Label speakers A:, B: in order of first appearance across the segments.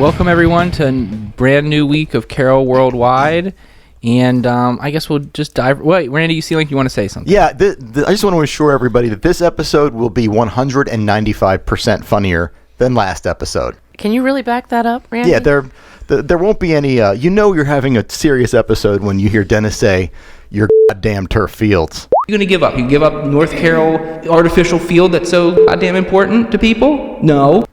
A: welcome everyone to a brand new week of Carol Worldwide. And I guess we'll just dive... Wait, Randy, you seem like you want to say something.
B: Yeah, I just want to assure everybody that this episode will be 195% funnier than last episode.
C: Can you really back that up, Randy?
B: Yeah, there won't be any... you're having a serious episode when you hear Dennis say, "Your goddamn turf fields."
A: You're going to give up? You give up North Carroll artificial field that's so goddamn important to people? No.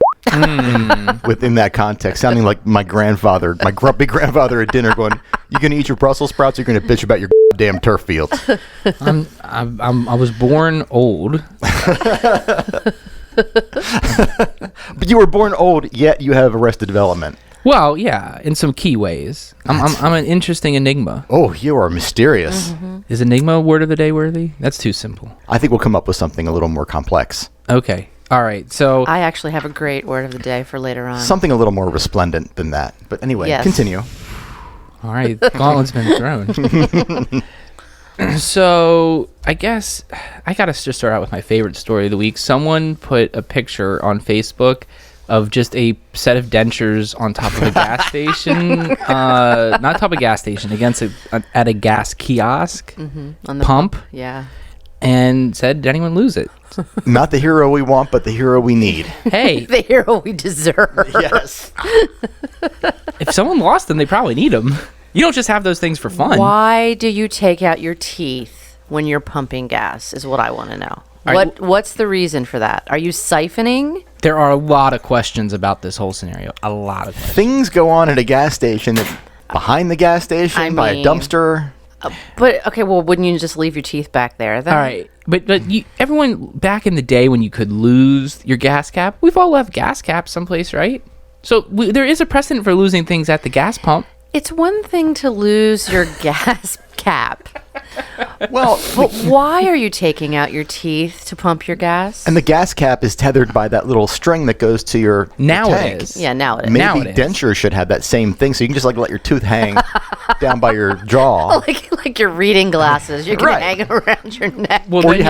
B: Within that context, sounding like my grandfather, my grumpy grandfather at dinner going, "You going to eat your Brussels sprouts or you're going to bitch about your goddamn turf fields?"
A: I was born old.
B: But you were born old, yet you have arrested development.
A: Well, yeah, in some key ways. I'm an interesting enigma.
B: Oh, you are mysterious.
C: Mm-hmm.
A: Is enigma word of the day worthy? That's too simple.
B: I think we'll come up with something a little more complex.
A: Okay. All right. So
C: I actually have a great word of the day for later on.
B: Something a little more resplendent than that. But anyway,
C: Yes.
B: Continue.
A: all right, the gauntlet's been thrown. So I guess I gotta just start out with my favorite story of the week. Someone put a picture on Facebook of just a set of dentures on top of a gas station, not top of a gas station, at a gas kiosk
C: On the
A: pump,
C: Yeah.
A: and said, "Did anyone lose it?"
B: Not the hero we want, but the hero we need.
A: Hey,
C: The hero we deserve.
B: Yes.
A: if someone lost them, they probably need them. You don't just have those things for fun.
C: Why do you take out your teeth when you're pumping gas is what I want to know. What's the reason for that? Are you siphoning?
A: There are a lot of questions about this whole scenario. A lot of questions.
B: Things go on at a gas station, behind the gas station, by a dumpster.
C: But, okay, well, wouldn't you just leave your teeth back there then?
A: All right. But everyone, back in the day when you could lose your gas cap, we've all left gas caps someplace, right? So there is a precedent for losing things at the gas pump.
C: It's one thing to lose your gas cap.
B: Well,
C: But why are you taking out your teeth to pump your gas?
B: and the gas cap is tethered by that little string that goes to your
A: Now
B: tank.
A: it is.
C: Yeah, now it is.
B: Maybe
A: Now it is.
B: dentures should have that same thing, so you can just let your tooth hang down by your jaw.
C: like your reading glasses. You can
B: Right.
C: hang around your neck.
A: Well,
B: Or
A: then
B: you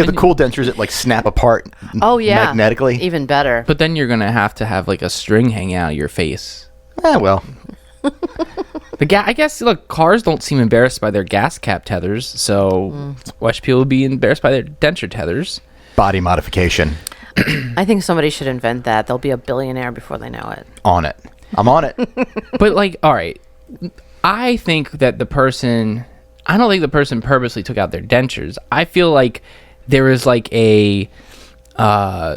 B: have the cool dentures that snap apart
C: Oh, yeah.
B: magnetically.
C: Even better.
A: But then you're going to have like a string hanging out of your face.
B: Well,
A: I guess, look, cars don't seem embarrassed by their gas cap tethers, so why should people be embarrassed by their denture tethers?
B: body modification
C: I think somebody should invent that. They'll be a billionaire before they know it.
B: on it. I'm on it.
A: But, like, all right, I don't think the person purposely took out their dentures. I feel like there was like a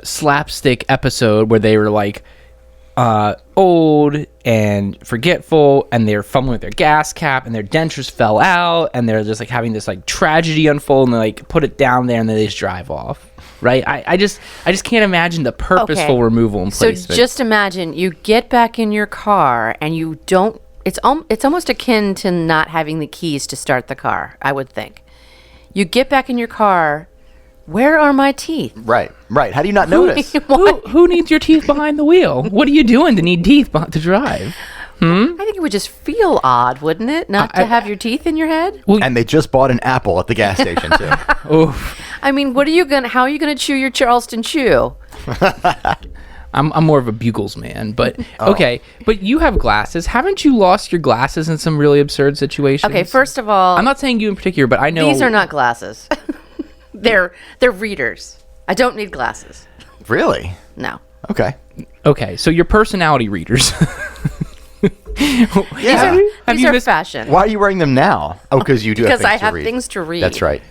A: slapstick episode where they were like old and forgetful, and they're fumbling with their gas cap, and their dentures fell out, and they're just like having this like tragedy unfold, and they like put it down there, and then they just drive off. Right? I just can't imagine the purposeful
C: Okay.
A: removal and
C: So
A: placement.
C: just imagine you get back in your car and you don't. It's almost akin to not having the keys to start the car. I would think. You get back in your car. Where are my teeth?
B: Right. How do you not notice?
A: Who needs your teeth behind the wheel? What are you doing to need teeth to drive?
C: I think it would just feel odd, wouldn't it, not to have your teeth in your head?
B: And they just bought an apple at the gas station too.
A: Oof.
C: I mean, how are you gonna chew your Charleston chew?
A: I'm more of a Bugles man, but okay. But you have glasses. Haven't you lost your glasses in some really absurd situations?
C: Okay, first of all,
A: I'm not saying you in particular, but I know
C: these are not glasses. They're readers. I don't need glasses.
B: Really?
C: No.
B: Okay.
A: Okay, so your personality readers.
B: Yeah.
C: These are fashion.
B: Why are you wearing them now? Oh, because you do
C: Because
B: have
C: I
B: things to
C: have
B: read.
C: things to read.
B: That's right.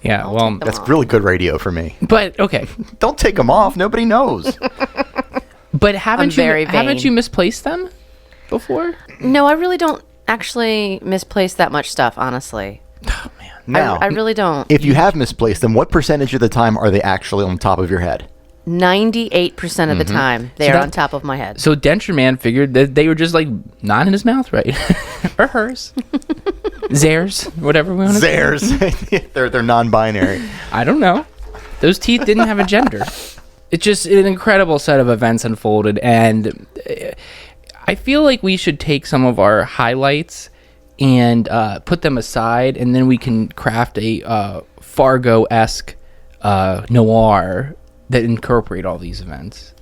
A: Yeah, well,
B: That's really good radio for me.
A: but okay.
B: Don't take them off. Nobody knows.
A: But haven't
C: very
A: you
C: vain.
A: misplaced them before?
C: No, I really don't actually misplace that much stuff, honestly.
A: Oh man.
B: Now,
C: I really don't.
B: if you have misplaced them, what percentage of the time are they actually on top of your head?
C: 98% of the time, they're on top of my head.
A: So Denture Man figured that they were just like not in his mouth, right? Or hers. Theirs, whatever we want to say.
B: Theirs. they're non-binary.
A: I don't know. Those teeth didn't have a gender. It's just an incredible set of events unfolded, and I feel like we should take some of our highlights and put them aside, and then we can craft a Fargo-esque noir that incorporate all these events.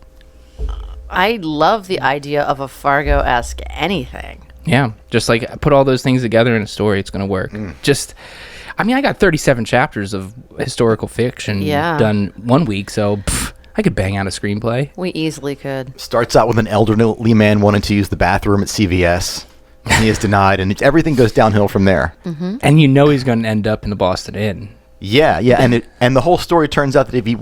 C: I love the idea of a Fargo-esque anything.
A: Yeah, just like put all those things together in a story, it's going to work. I got 37 chapters of historical fiction done 1 week, so I could bang out a screenplay.
C: We easily could.
B: Starts out with an elderly man wanting to use the bathroom at CVS. And he is denied, and everything goes downhill from there.
C: Mm-hmm.
A: And you know he's going to end up in the Boston Inn.
B: Yeah, and the whole story turns out that if he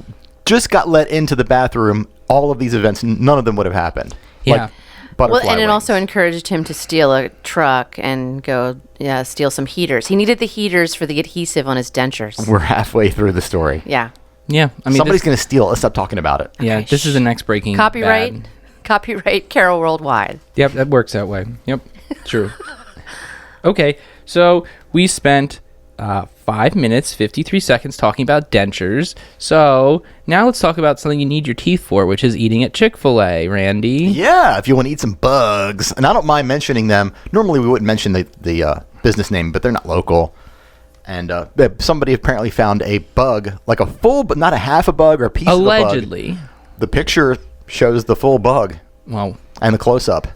B: just got let into the bathroom, all of these events, none of them would have happened.
A: Yeah.
B: Butterfly
C: Well, and it
B: wings.
C: also encouraged him to steal a truck and go steal some heaters. He needed the heaters for the adhesive on his dentures.
B: We're halfway through the story.
C: Yeah.
A: Yeah, I mean,
B: Somebody's going to steal it. Let's stop talking about it.
A: Yeah, this is the next breaking
C: Copyright.
A: bad.
C: Copyright Carol Worldwide.
A: Yep, that works that way. Yep, true. Okay, so we spent 5 minutes, 53 seconds talking about dentures. So now let's talk about something you need your teeth for, which is eating at Chick-fil-A, Randy.
B: Yeah, if you want to eat some bugs. And I don't mind mentioning them. Normally we wouldn't mention the business name, but they're not local. And somebody apparently found a bug, like a full, but not a half a bug or a piece
A: Allegedly.
B: of a bug. The picture shows the full bug
A: Well,
B: and the close-up.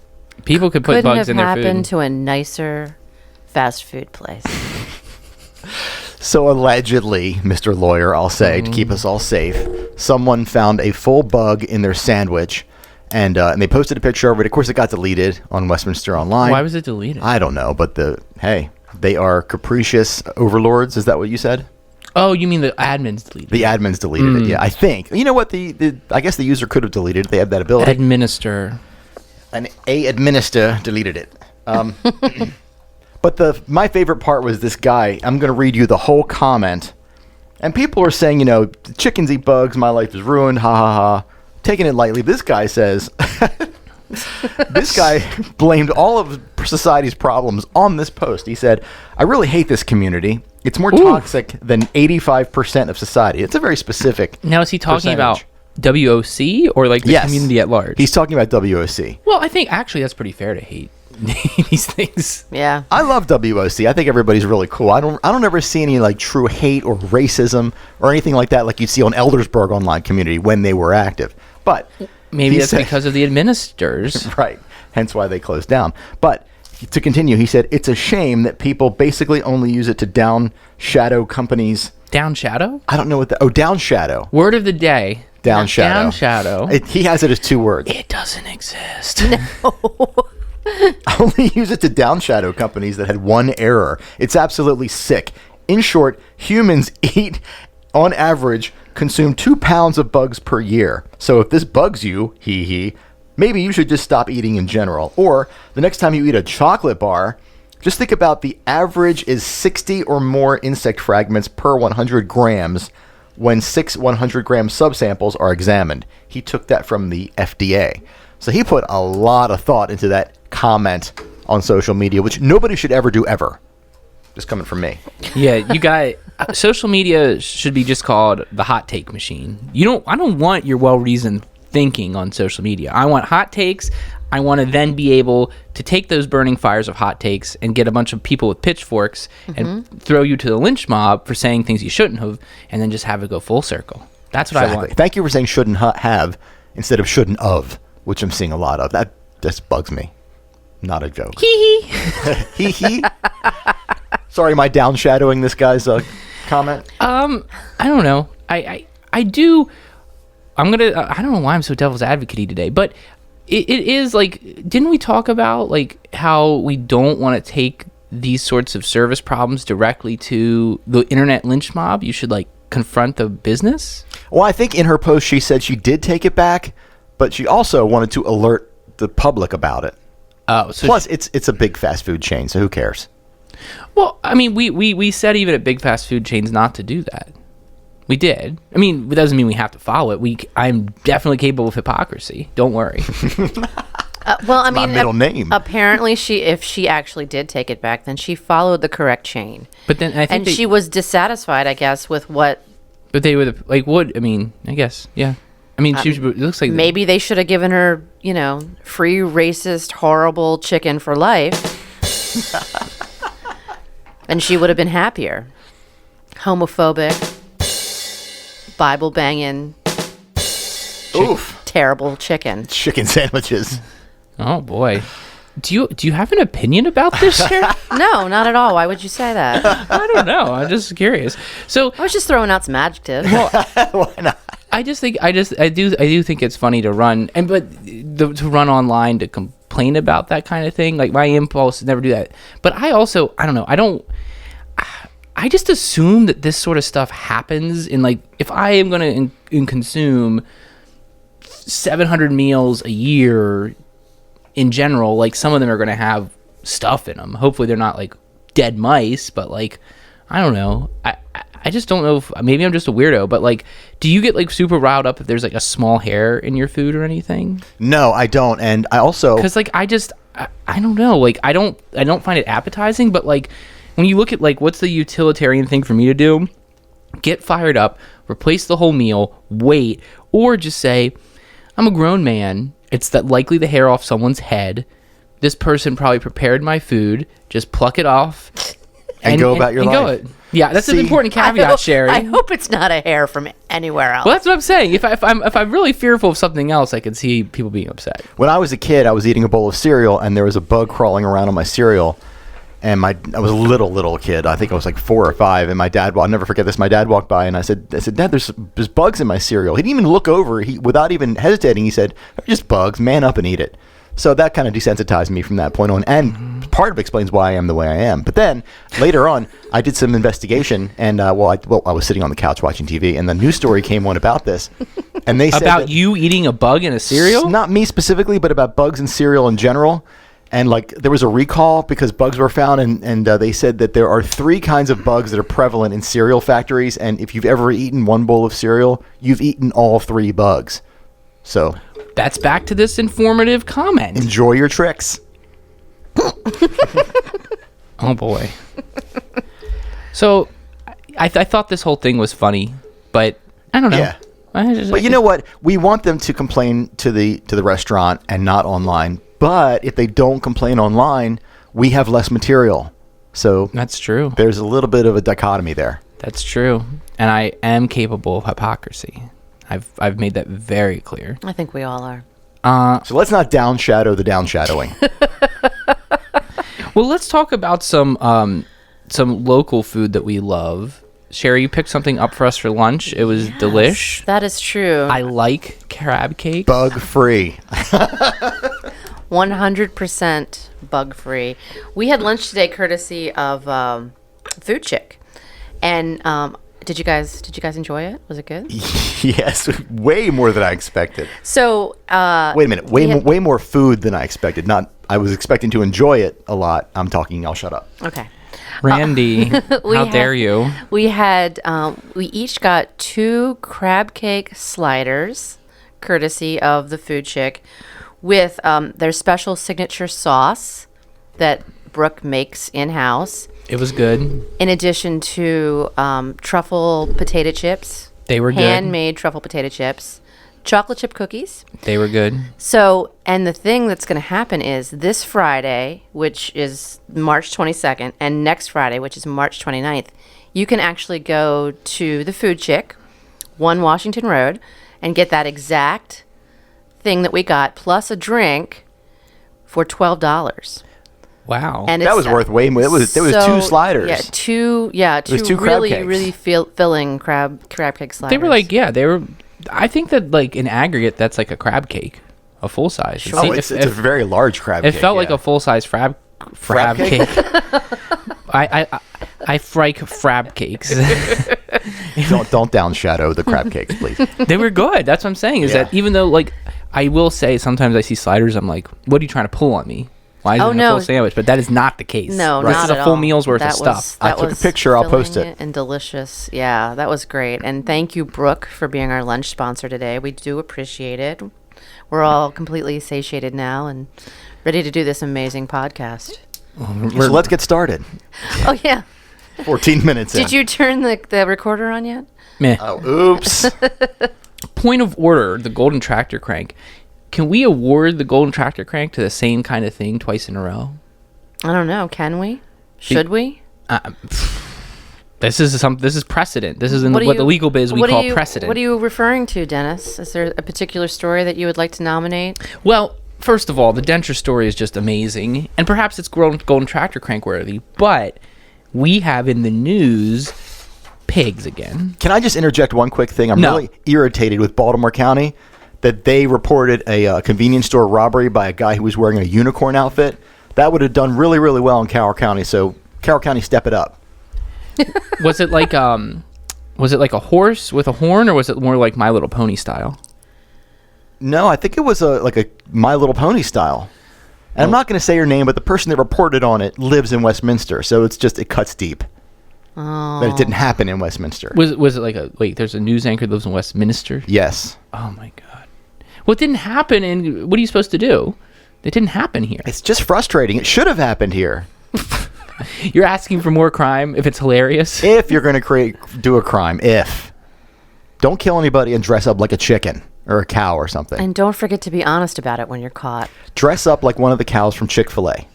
A: people could put
C: Couldn't
A: bugs
C: have
A: in their
C: happened
A: food.
C: to a nicer fast food place.
B: So allegedly, Mr. Lawyer, I'll say, to keep us all safe, someone found a full bug in their sandwich, and they posted a picture of it. Of course, it got deleted on Westminster Online.
A: Why was it deleted?
B: I don't know, but they are capricious overlords. Is that what you said?
A: Oh, you mean the admins deleted
B: The admins deleted it. Yeah, I think. You know what? I guess the user could have deleted it. They have that ability.
A: Administer.
B: An administer deleted it. But my favorite part was this guy. I'm going to read you the whole comment. And people are saying, chickens eat bugs. My life is ruined. Ha ha ha. Taking it lightly. This guy says, this guy blamed all of society's problems on this post. He said, I really hate this community. It's more toxic than 85% of society. It's a very specific
A: Now, is he talking
B: percentage.
A: about WOC or like the
B: Yes.
A: community at large?
B: He's talking about WOC.
A: Well, I think actually that's pretty fair to hate these things.
C: Yeah.
B: I love WOC. I think everybody's really cool. I don't ever see any like true hate or racism or anything like that like you'd see on Eldersburg online community when they were active. But
A: Maybe
B: he
A: that's
B: said-
A: because of the administrators.
B: right, hence why they closed down. But to continue, he said it's a shame that people basically only use it to downshadow companies.
A: Downshadow?
B: I don't know what Downshadow.
A: Word of the day.
B: Downshadow.
A: Downshadow.
B: He has it as 2 words.
A: It doesn't exist.
B: Only use it to downshadow companies that had one error. It's absolutely sick. In short, humans eat, on average, consume 2 pounds of bugs per year. So if this bugs you, maybe you should just stop eating in general. Or the next time you eat a chocolate bar, just think about the average is 60 or more insect fragments per 100 grams when 6 100-gram subsamples are examined. He took that from the FDA. So he put a lot of thought into that comment on social media, which nobody should ever do ever. Just coming from me.
A: Yeah, you got social media should be just called the hot take machine. I don't want your well-reasoned thinking on social media. I want hot takes. I want to then be able to take those burning fires of hot takes and get a bunch of people with pitchforks and throw you to the lynch mob for saying things you shouldn't have, and then just have it go full circle. That's what I want.
B: Thank you for saying shouldn't have instead of shouldn't of, which I'm seeing a lot of. That just bugs me. Not a joke.
A: Hee hee.
B: Hee hee. Sorry, am I downshadowing this guy's comment?
A: I don't know. I do. I don't know why I'm so devil's advocate-y today, but it is like, didn't we talk about like how we don't want to take these sorts of service problems directly to the internet lynch mob? You should like confront the business.
B: Well, I think in her post she said she did take it back, but she also wanted to alert the public about it.
A: Oh, so
B: Plus, it's a big fast food chain, so who cares?
A: well, I mean, we said even at big fast food chains not to do that. We did. I mean, it doesn't mean we have to follow it. I'm definitely capable of hypocrisy. Don't worry.
C: Well, I
B: my
C: mean,
B: middle name.
C: Apparently, if she actually did take it back, then she followed the correct chain,
A: But then I think
C: and she was dissatisfied, I guess, with what.
A: But they would like would. I mean, I guess yeah. I mean, it looks like
C: Maybe they should have given her, free racist, horrible chicken for life, and she would have been happier. Homophobic, Bible banging,
B: Oof.
C: terrible chicken.
B: Chicken sandwiches.
A: Oh boy. Do you have an opinion about this, Sherri?
C: No, not at all. Why would you say that?
A: I don't know. I'm just curious. So
C: I was just throwing out some adjectives.
B: Why not?
A: I do think it's funny to run to run online to complain about that kind of thing. Like my impulse is never do that. But I don't know. I just assume that this sort of stuff happens in, like, if I am going to consume 700 meals a year in general, like, some of them are going to have stuff in them. Hopefully they're not like dead mice, but like, I don't know. I just don't know if maybe I'm just a weirdo, but like, do you get like super riled up if there's like a small hair in your food or anything?
B: No, I don't. And I also,
A: because like I don't know, like I don't find it appetizing, but like when you look at like what's the utilitarian thing for me to do, get fired up, replace the whole meal, wait, or just say, I'm a grown man. It's that likely the hair off someone's head. This person probably prepared my food. Just pluck it off
B: and go about your life.
A: Yeah, that's an important caveat, Sherri.
C: I hope it's not a hair from anywhere else.
A: Well, that's what I'm saying. If I'm really fearful of something else, I can see people being upset.
B: When I was a kid, I was eating a bowl of cereal, and there was a bug crawling around on my cereal. And I was a little kid. I think I was like 4 or 5. And my dad, I'll never forget this. My dad walked by, and I said, Dad, there's bugs in my cereal. He didn't even look over. Without even hesitating, he said, they're just bugs. Man up and eat it. So that kind of desensitized me from that point on. And part of it explains why I am the way I am. But then later on, I did some investigation. And I was sitting on the couch watching TV, and the news story came on about this. And they said
A: about you eating a bug in a cereal?
B: Not me specifically, but about bugs in cereal in general. And like there was a recall because bugs were found, and they said that there are 3 kinds of bugs that are prevalent in cereal factories. And if you've ever eaten one bowl of cereal, you've eaten all 3 bugs. So
A: that's back to this informative comment.
B: Enjoy your tricks.
A: Oh boy. So I thought this whole thing was funny, but I don't know.
B: Yeah. But you know what? We want them to complain to the restaurant and not online. But if they don't complain online, we have less material. So
A: that's true.
B: There's a little bit of a dichotomy there.
A: That's true. And I am capable of hypocrisy. I've made that very clear.
C: I think we all are.
B: So let's not downshadow the downshadowing.
A: Well, let's talk about some local food that we love. Sherri, you picked something up for us for lunch. It was delish.
C: That is true.
A: I like crab cake.
B: Bug free.
C: 100% bug free. We had lunch today courtesy of Food Chick. And did you guys enjoy it? Was it good?
B: Yes, way more than I expected.
C: So
B: wait a minute, way more food than I expected. Not I was expecting to enjoy it a lot. I'm talking. I'll shut up.
C: Okay.
A: Randy, how dare you?
C: We each got 2 crab cake sliders, courtesy of the Food Chick, with their special signature sauce that Brooke makes in-house.
A: It was good.
C: In addition to truffle potato chips.
A: They were good.
C: Handmade truffle potato chips. Chocolate chip cookies.
A: They were good.
C: So, and the thing that's going to happen is this Friday, which is March 22nd, and next Friday, which is March 29th, you can actually go to the Food Chick, 1 Washington Road, and get that exact thing that we got, plus a drink, for $12.
A: Wow.
C: And
B: that was worth way more. There was 2 sliders.
C: Yeah, two
B: crab cakes.
C: really filling crab cake sliders.
A: They were like, I think that like in aggregate, that's like a crab cake, a full size.
B: Sure. It's a very large crab cake.
A: It felt like a full size crab cake. I frike frab cakes.
B: don't downshadow the crab cakes, please.
A: They were good. That's what I'm saying. Is that even though like I will say sometimes I see sliders, I'm like, what are you trying to pull on me? Why is it a full sandwich? But that is not the case.
C: No,
A: right.
C: not
A: This is
C: at
A: a full
C: all.
A: meal's worth of
C: That
A: stuff.
B: I took a picture. I'll post it.
C: And delicious. Yeah, that was great. And thank you, Brooke, for being our lunch sponsor today. We do appreciate it. We're all completely satiated now and ready to do this amazing podcast.
B: So let's get started.
C: Oh, yeah.
B: 14 minutes in.
C: Did you turn the recorder on yet?
A: Meh.
B: Oh, oops.
A: Point of order, the Golden Tractor Crank. Can we award the Golden Tractor Crank to the same kind of thing twice in a row?
C: I don't know. Can we? Should we?
A: This is precedent. This is what the legal biz we call precedent.
C: What are you referring to, Dennis? Is there a particular story that you would like to nominate?
A: Well, first of all, the denture story is just amazing, and perhaps it's golden tractor crank worthy, but we have in the news pigs again.
B: Can I just interject one quick thing? I'm really irritated with Baltimore County that they reported a convenience store robbery by a guy who was wearing a unicorn outfit. That would have done really, really well in Carroll County, so Carroll County, step it up.
A: Was it like a horse with a horn, or was it more like My Little Pony style?
B: No, I think it was like a My Little Pony style. And I'm not going to say her name, but the person that reported on it lives in Westminster, so it cuts deep. That it didn't happen in Westminster.
A: Was it like there's a news anchor that lives in Westminster?
B: Yes.
A: Oh my God. Well, it didn't happen, and what are you supposed to do? It didn't happen here.
B: It's just frustrating. It should have happened here.
A: You're asking for more crime if it's hilarious?
B: If you're going to do a crime, don't kill anybody and dress up like a chicken or a cow or something.
C: And don't forget to be honest about it when you're caught.
B: Dress up like one of the cows from Chick-fil-A.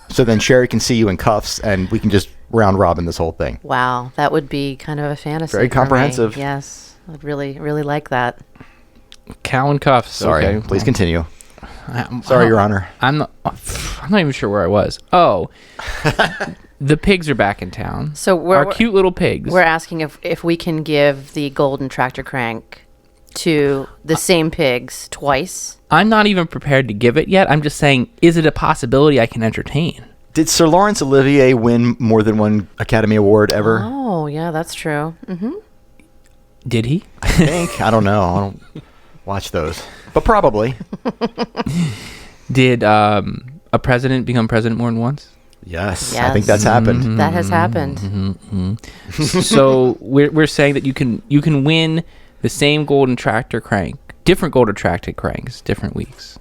B: So then Sherri can see you in cuffs and we can just round robin this whole thing.
C: Wow, that would be kind of a fantasy.
B: Very
C: for
B: comprehensive.
C: me. Yes, I'd really, really like that.
A: Cow and cuffs.
B: Sorry,
A: okay.
B: Please continue. Sorry, Your Honor.
A: I'm not even sure where I was. Oh, the pigs are back in town.
C: So
A: our cute little pigs.
C: We're asking if we can give the golden tractor crank to the same pigs twice.
A: I'm not even prepared to give it yet. I'm just saying, is it a possibility I can entertain?
B: Did Sir Laurence Olivier win more than one Academy Award ever?
C: Oh, yeah, that's true. Mm-hmm.
A: Did he?
B: I think. I don't know. I don't watch those. But probably.
A: Did a president become president more than once?
B: Yes. I think that's happened.
C: That has happened.
A: So we're saying that you can win the same golden tractor crank, different golden tractor cranks, different weeks.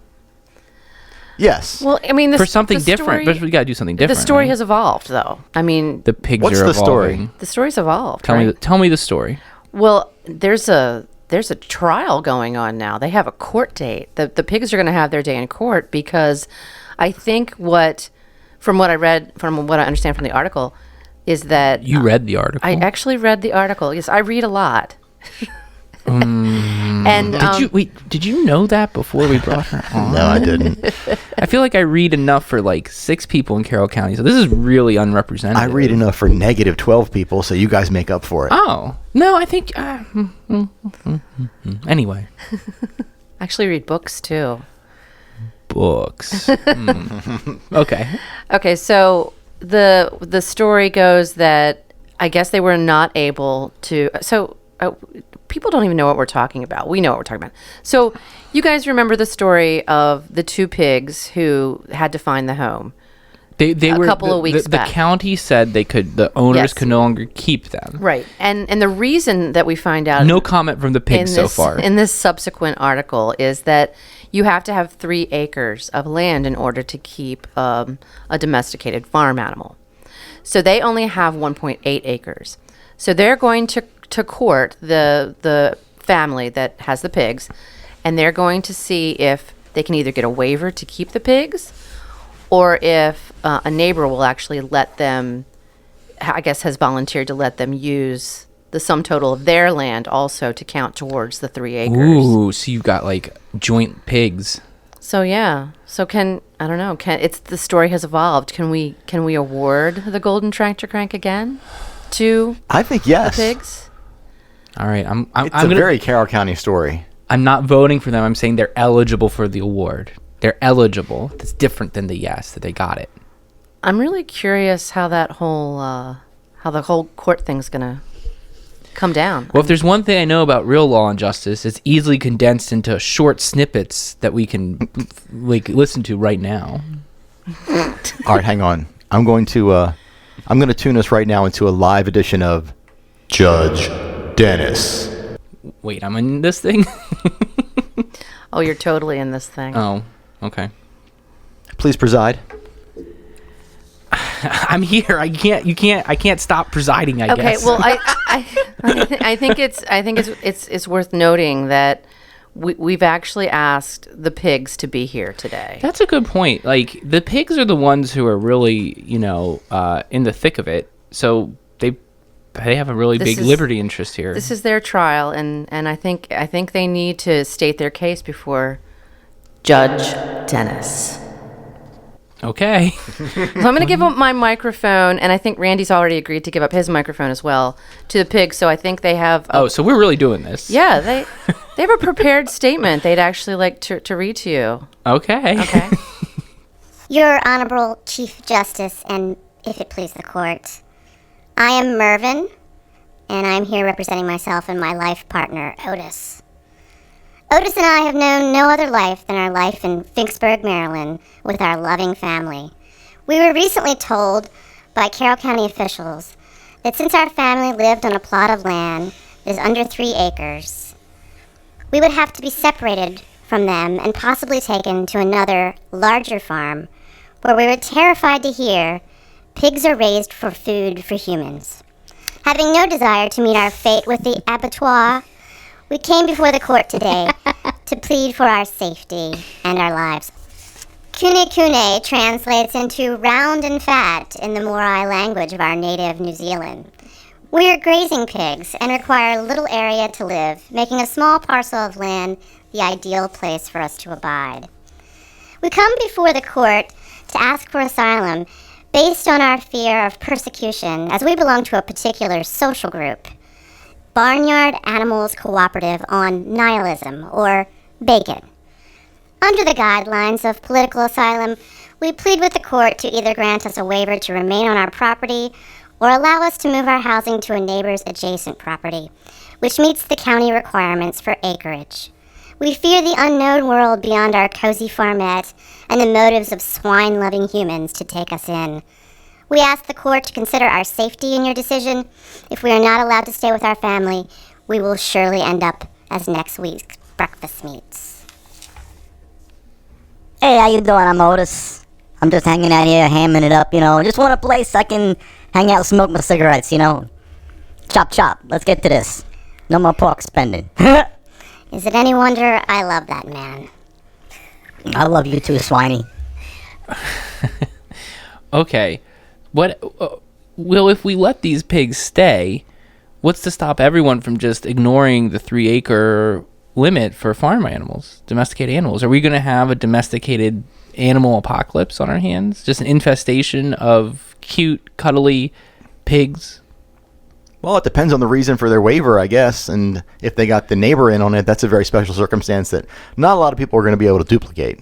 B: Yes.
C: Well, I mean,
A: for something different, but we got to do something different.
C: The story
A: right?
C: has evolved, though. I mean,
A: the pigs
B: what's
A: are
B: the
A: evolving.
B: story?
C: The story's evolved.
A: Tell me the story.
C: Well, there's a trial going on now. They have a court date. The pigs are going to have their day in court because I think from what I understand from the article, is that
A: you read the article.
C: I actually read the article. Yes, I read a lot. And
A: did you know that before we brought her on?
B: No, I didn't.
A: I feel like I read enough for like 6 people in Carroll County, so this is really unrepresentative.
B: I read enough for negative 12 people, so you guys make up for it.
A: Oh no, I think anyway.
C: I actually read books too.
A: Books. Okay.
C: Okay, so the story goes that I guess they were not able to. So people don't even know what we're talking about. We know what we're talking about. So you guys remember the story of the 2 pigs who had to find the home.
A: They were
C: a couple of weeks back.
A: The county said the owners could no longer keep them.
C: Right. And the reason that we find out
A: no comment from the pigs so far.
C: In this subsequent article is that you have to have 3 acres of land in order to keep a domesticated farm animal. So they only have 1.8 acres. So they're going to court the family that has the pigs, and they're going to see if they can either get a waiver to keep the pigs, or if a neighbor will actually let them, I guess has volunteered to let them use the sum total of their land also to count towards the 3 acres.
A: Ooh, so you've got like joint pigs.
C: So yeah. So the story has evolved. Can we award the golden tractor crank again to
B: I think yes.
C: the pigs?
A: All right,
B: It's a very Carroll County story.
A: I'm not voting for them. I'm saying they're eligible for the award. They're eligible. That's different than the yes that they got it.
C: I'm really curious how the whole court thing's gonna come down.
A: Well, if there's one thing I know about real law and justice, it's easily condensed into short snippets that we can listen to right now.
B: All right, hang on. I'm going to tune us right now into a live edition of Judge Dennis.
A: Wait, I'm in this thing?
C: Oh, you're totally in this thing.
A: Oh, okay.
B: Please preside.
A: I'm here. I can't stop presiding, I guess.
C: Okay, well, I think it's worth noting that we've actually asked the pigs to be here today.
A: That's a good point. Like, the pigs are the ones who are really, in the thick of it. So They have a really big liberty interest here.
C: This is their trial, and I think they need to state their case before Judge Dennis.
A: Okay.
C: So I'm going to give up my microphone, and I think Randy's already agreed to give up his microphone as well to the pigs. So I think they have.
A: So we're really doing this.
C: Yeah, they have a prepared statement they'd actually like to read to you.
A: Okay.
C: Okay.
D: Your Honorable Chief Justice, and if it please the court, I am Mervyn, and I'm here representing myself and my life partner, Otis. Otis and I have known no other life than our life in Finksburg, Maryland, with our loving family. We were recently told by Carroll County officials that since our family lived on a plot of land that is under 3 acres, we would have to be separated from them and possibly taken to another, larger farm, where we were terrified to hear pigs are raised for food for humans. Having no desire to meet our fate with the abattoir, we came before the court today to plead for our safety and our lives. Kune kune translates into round and fat in the Morai language of our native New Zealand. We are grazing pigs and require a little area to live, making a small parcel of land the ideal place for us to abide. We come before the court to ask for asylum based on our fear of persecution, as we belong to a particular social group, Barnyard Animals Cooperative on Nihilism, or BACON. Under the guidelines of political asylum, we plead with the court to either grant us a waiver to remain on our property or allow us to move our housing to a neighbor's adjacent property, which meets the county requirements for acreage. We fear the unknown world beyond our cozy farmette and the motives of swine-loving humans to take us in. We ask the court to consider our safety in your decision. If we are not allowed to stay with our family, we will surely end up as next week's breakfast meats.
E: Hey, how you doing? I'm Otis. I'm just hanging out here, hamming it up, Just want a place I can hang out and smoke my cigarettes, Chop, chop. Let's get to this. No more pork spending.
D: Is it any wonder I love that man?
E: I love you too, Swiney.
A: Okay. What, Will, if we let these pigs stay, what's to stop everyone from just ignoring the 3-acre limit for farm animals, domesticated animals? Are we going to have a domesticated animal apocalypse on our hands? Just an infestation of cute, cuddly pigs?
B: Well, it depends on the reason for their waiver, I guess. And if they got the neighbor in on it, that's a very special circumstance that not a lot of people are going to be able to duplicate.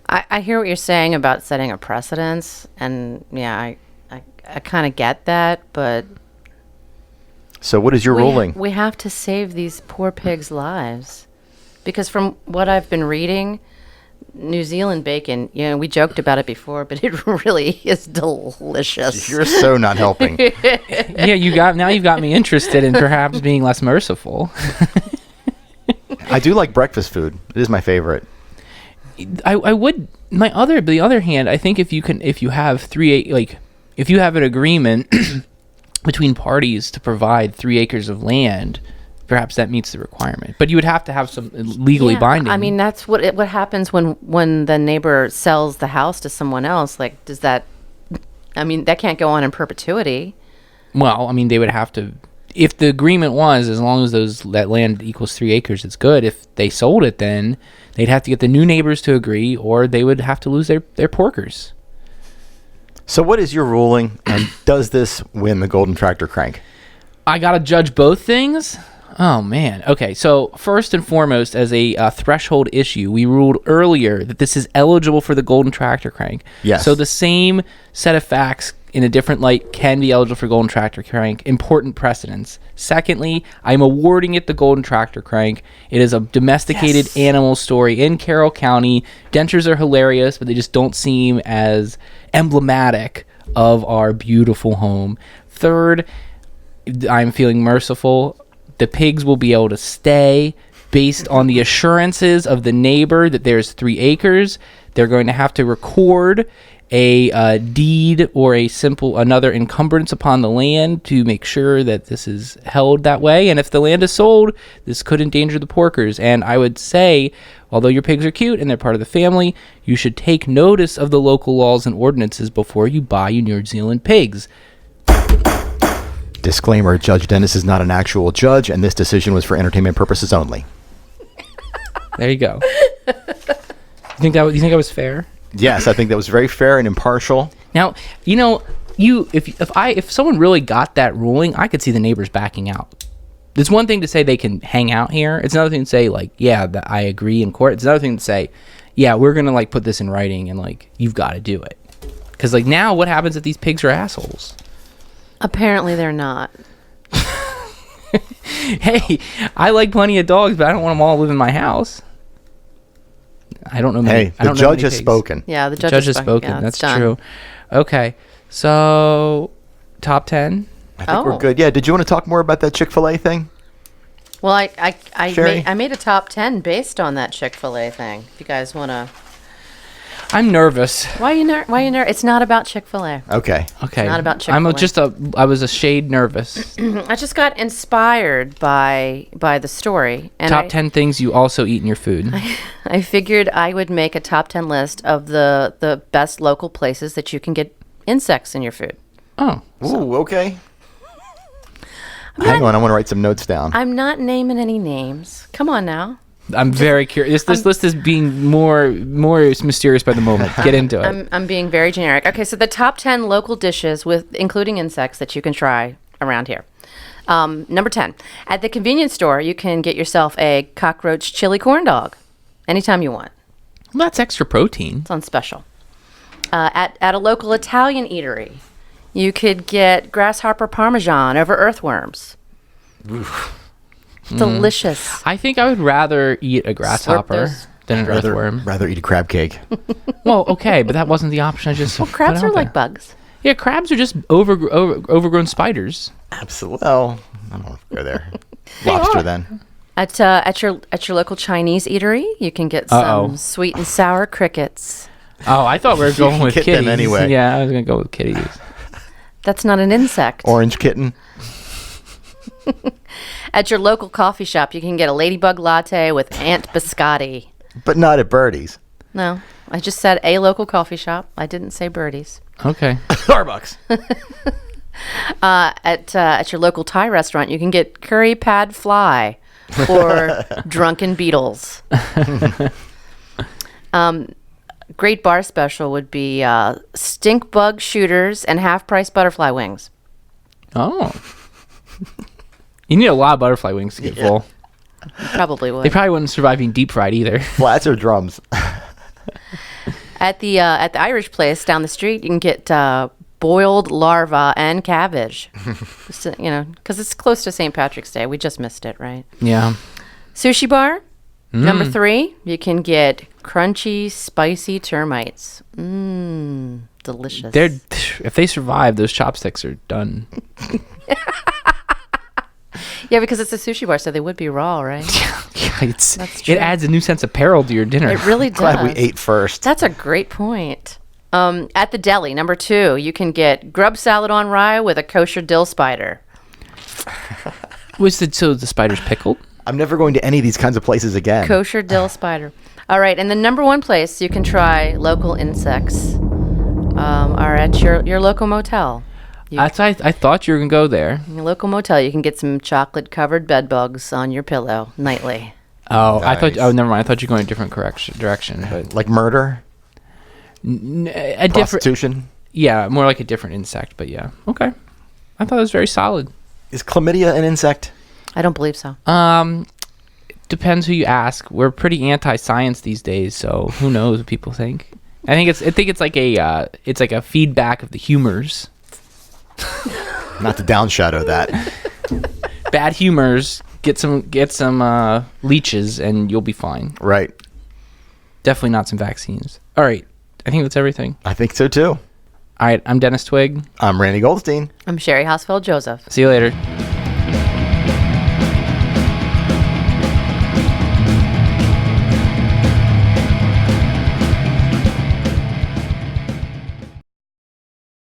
C: I hear what you're saying about setting a precedence, and yeah, I kind of get that, but
B: So what is your ruling?
C: we have to save these poor pigs' lives, because from what I've been reading, New Zealand bacon, we joked about it before, but it really is delicious.
B: You're so not helping.
A: Yeah, you've got me interested in perhaps being less merciful.
B: I do like breakfast food. It is my favorite.
A: I would the other hand, I think if you have if you have an agreement between parties to provide 3 acres of land, perhaps that meets the requirement. But you would have to have some legally binding.
C: I mean, that's what happens when the neighbor sells the house to someone else. Like, does that? I mean, that can't go on in perpetuity.
A: Well, I mean, they would have to. If the agreement was, as long as that land equals 3 acres, it's good. If they sold it, then they'd have to get the new neighbors to agree, or they would have to lose their porkers.
B: So what is your ruling, and does this win the Golden Tractor Crank?
A: I gotta judge both things? Oh, man. Okay, so first and foremost, as a threshold issue, we ruled earlier that this is eligible for the Golden Tractor Crank.
B: Yes.
A: So the same set of facts in a different light can be eligible for Golden Tractor Crank. Important precedence. Secondly, I'm awarding it the Golden Tractor Crank. It is a domesticated animal story in Carroll County. Dentures are hilarious, but they just don't seem as emblematic of our beautiful home. Third, I'm feeling merciful. The pigs will be able to stay based on the assurances of the neighbor that there's 3 acres. They're going to have to record a deed or another encumbrance upon the land to make sure that this is held that way. And if the land is sold, this could endanger the porkers. And I would say, although your pigs are cute and they're part of the family, you should take notice of the local laws and ordinances before you buy your New Zealand pigs.
B: Disclaimer, Judge Dennis is not an actual judge, and this decision was for entertainment purposes only.
A: There you go. You think that was fair?
B: Yes, I think that was very fair and impartial.
A: Now, if someone really got that ruling, I could see the neighbors backing out. It's one thing to say they can hang out here. It's another thing to say, like, yeah, that I agree in court. It's another thing to say, yeah, we're going to, like, put this in writing and, like, you've got to do it. Because, like, now what happens if these pigs are assholes?
C: Apparently they're not.
A: Hey, I like plenty of dogs, but I don't want them all to live in my house. I don't know.
B: The judge has spoken.
C: Yeah, the
A: Judge has spoken.
C: Yeah,
A: That's
C: done.
A: true. Okay, so top 10.
B: I think we're good. Yeah, did you want to talk more about that Chick-fil-A thing?
C: Well,
B: Sherri?
C: I made a top 10 based on that Chick-fil-A thing. If you guys want to.
A: I'm nervous.
C: Why are you nervous? It's not about Chick-fil-A.
B: Okay.
A: Okay.
C: It's not about Chick-fil-A.
A: I was a shade nervous.
C: I just got inspired by the story. And
A: Top 10 things you also eat in your food.
C: I figured I would make a top 10 list of the best local places that you can get insects in your food.
A: Oh.
B: Ooh, okay. Hang on, I want to write some notes down.
C: I'm not naming any names. Come on now.
A: I'm very curious. This list is being more mysterious by the moment. Get into it.
C: I'm being very generic. Okay, so the top 10 local dishes with including insects that you can try around here. Number 10. At the convenience store, you can get yourself a cockroach chili corn dog anytime you want.
A: Well, that's extra protein.
C: It's on special. At a local Italian eatery, you could get grasshopper parmesan over earthworms. Delicious.
A: I think I would rather eat a grasshopper
C: those.
A: than an earthworm.
B: Rather eat a crab cake.
A: Well, okay, but that wasn't the option. I just
C: Crabs
A: put
C: are
A: out
C: like
A: there.
C: bugs.
A: Yeah, crabs are just overgrown spiders.
B: Absolutely. Well, I don't want to go there. Lobster then.
C: At your local Chinese eatery, you can get some sweet and sour crickets.
A: Oh, I thought we were going with
B: Get them
A: kitties.
B: anyway.
A: Yeah, I was gonna go with kitties.
C: That's not an insect.
B: Orange kitten.
C: At your local coffee shop, you can get a ladybug latte with Aunt Biscotti.
B: But not at Birdie's.
C: No, I just said a local coffee shop. I didn't say Birdie's.
A: Okay.
B: Starbucks.
C: At your local Thai restaurant, you can get curry pad fly or drunken beetles. Great bar special would be stink bug shooters and half price butterfly wings.
A: Oh. You need a lot of butterfly wings to get full.
C: You probably would.
A: They probably wouldn't survive being deep fried either.
B: Flats or drums?
C: At the Irish place down the street, you can get boiled larva and cabbage. Because it's close to St. Patrick's Day. We just missed it, right?
A: Yeah.
C: Sushi bar. Number 3, you can get crunchy, spicy termites. Delicious.
A: If they survive, those chopsticks are done.
C: Yeah, because it's a sushi bar, so they would be raw, right? That's true.
A: It adds a new sense of peril to your dinner.
C: It really does.
B: Glad we ate first.
C: That's a great point. At the deli, number 2, you can get grub salad on rye with a kosher dill spider.
A: So the spider's pickled?
B: I'm never going to any of these kinds of places again.
C: Kosher dill spider. All right, and the number 1 place you can try local insects are at your local motel.
A: I thought you were going to go there.
C: In your local motel, you can get some chocolate-covered bed bugs on your pillow nightly.
A: Oh,
B: Nice.
A: never mind. I thought you were going a different direction. But
B: Like murder?
A: a different,
B: Prostitution?
A: yeah, more like a different insect. But yeah, okay. I thought it was very solid.
B: Is chlamydia an insect?
C: I don't believe so.
A: Depends who you ask. We're pretty anti-science these days, so who knows what people think. I think it's like a feedback of the humors.
B: Not to downshadow that.
A: Bad humors. Get some leeches and you'll be fine.
B: Right.
A: Definitely not some vaccines. All right. I think that's everything.
B: I think so too.
A: All right. I'm Dennis Twig.
B: I'm Randy Goldstein.
C: I'm Sherri Hausfeld Joseph.
A: See you later.